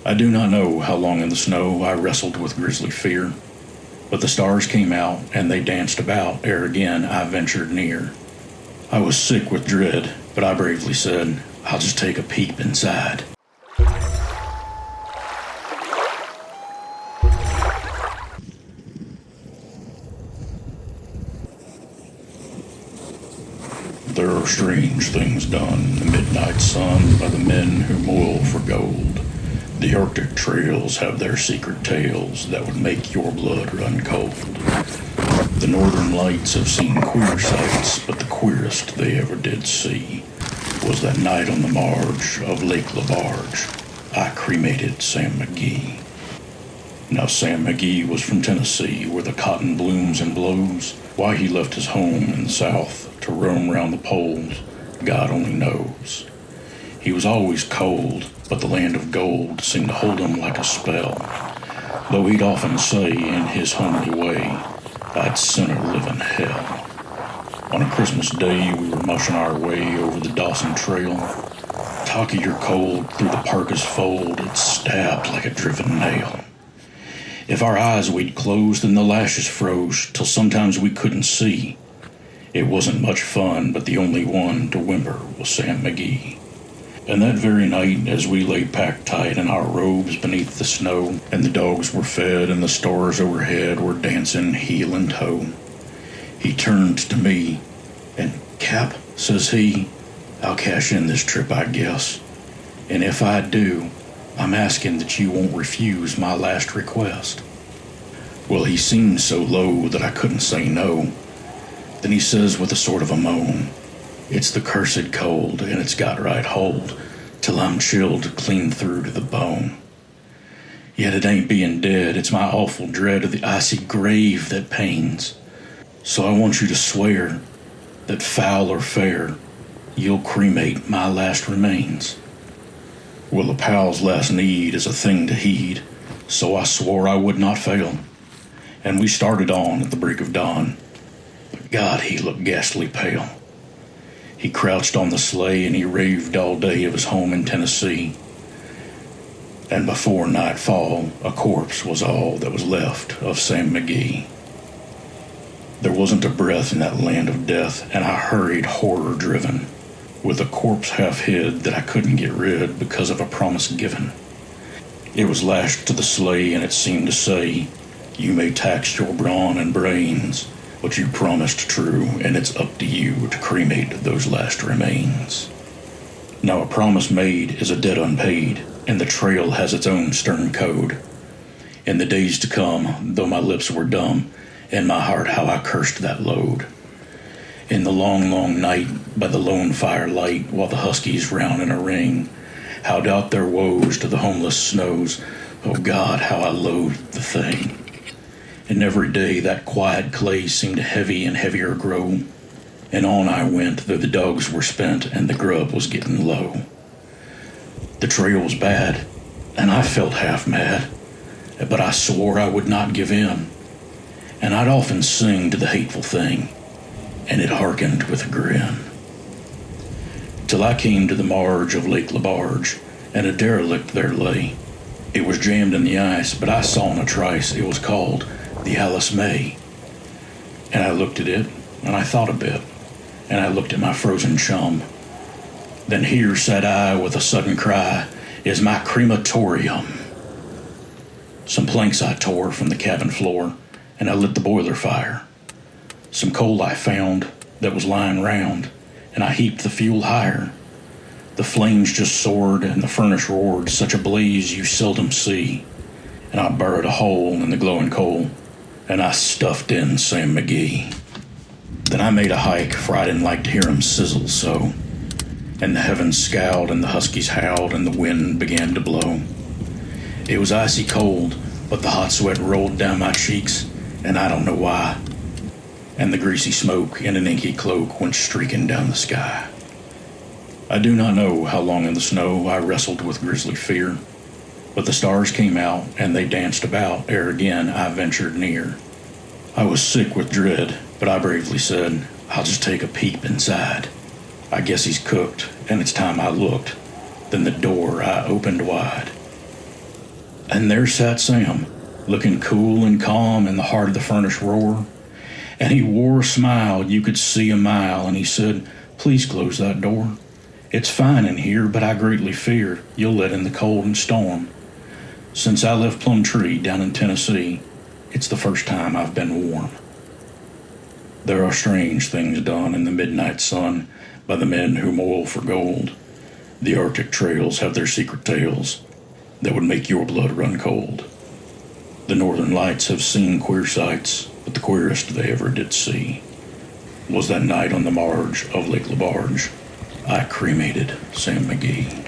I do not know how long in the snow I wrestled with grisly fear, but the stars came out and they danced about ere again I ventured near. I was sick with dread, but I bravely said, I'll just take a peep inside. There are strange things done in the midnight sun by the men who moil for gold. The Arctic trails have their secret tales that would make your blood run cold. The northern lights have seen queer sights, but the queerest they ever did see was that night on the marge of Lake LaBarge. I cremated Sam McGee. Now Sam McGee was from Tennessee, where the cotton blooms and blows. Why he left his home in the South to roam round the poles, God only knows. He was always cold, but the land of gold seemed to hold him like a spell, though he'd often say in his homely way, I'd sooner live in hell. On a Christmas day, we were mushing our way over the Dawson Trail. Talkie or cold through the parka's fold, it stabbed like a driven nail. If our eyes we'd closed and the lashes froze till sometimes we couldn't see. It wasn't much fun, but the only one to whimper was Sam McGee. And that very night, as we lay packed tight in our robes beneath the snow, and the dogs were fed and the stars overhead were dancing heel and toe, he turned to me, and Cap, says he, I'll cash in this trip, I guess. And if I do, I'm asking that you won't refuse my last request. Well, he seemed so low that I couldn't say no. Then he says with a sort of a moan, it's the cursed cold, and it's got right hold, till I'm chilled clean through to the bone. Yet it ain't being dead, it's my awful dread of the icy grave that pains. So I want you to swear that foul or fair, you'll cremate my last remains. Well, a pal's last need is a thing to heed, so I swore I would not fail. And we started on at the break of dawn, but God, he looked ghastly pale. He crouched on the sleigh and he raved all day of his home in Tennessee. And before nightfall, a corpse was all that was left of Sam McGee. There wasn't a breath in that land of death, and I hurried horror-driven, with a corpse half hid that I couldn't get rid because of a promise given. It was lashed to the sleigh and it seemed to say, you may tax your brawn and brains, but you promised true, and it's up to you to cremate those last remains. Now a promise made is a debt unpaid, and the trail has its own stern code. In the days to come, though my lips were dumb, and my heart how I cursed that load. In the long, long night, by the lone firelight, while the huskies round in a ring howled out their woes to the homeless snows, oh God, how I loathed the thing. And every day that quiet clay seemed to heavy and heavier grow, and on I went, though the dogs were spent and the grub was getting low. The trail was bad, and I felt half mad, but I swore I would not give in, and I'd often sing to the hateful thing, and it hearkened with a grin. Till I came to the marge of Lake LaBarge, and a derelict there lay. It was jammed in the ice, but I saw in a trice it was called the Alice May. And I looked at it, and I thought a bit, and I looked at my frozen chum. Then here sat I with a sudden cry, is my crematorium. Some planks I tore from the cabin floor, and I lit the boiler fire. Some coal I found that was lying round, and I heaped the fuel higher. The flames just soared, and the furnace roared, such a blaze you seldom see. And I burrowed a hole in the glowing coal, and I stuffed in Sam McGee. Then I made a hike, for I didn't like to hear him sizzle so. And the heavens scowled, and the huskies howled, and the wind began to blow. It was icy cold, but the hot sweat rolled down my cheeks, and I don't know why. And the greasy smoke in an inky cloak went streaking down the sky. I do not know how long in the snow I wrestled with grisly fear, but the stars came out and they danced about ere again I ventured near. I was sick with dread, but I bravely said, I'll just take a peep inside. I guess he's cooked, and it's time I looked. Then the door I opened wide. And there sat Sam, looking cool and calm in the heart of the furnace roar. And he wore a smile you could see a mile, and he said, "Please close that door. It's fine in here, but I greatly fear you'll let in the cold and storm. Since I left Plumtree down in Tennessee, it's the first time I've been warm." There are strange things done in the midnight sun by the men who moil for gold. The Arctic trails have their secret tales that would make your blood run cold. The northern lights have seen queer sights, but the queerest they ever did see was that night on the marge of Lake LaBarge. I cremated Sam McGee.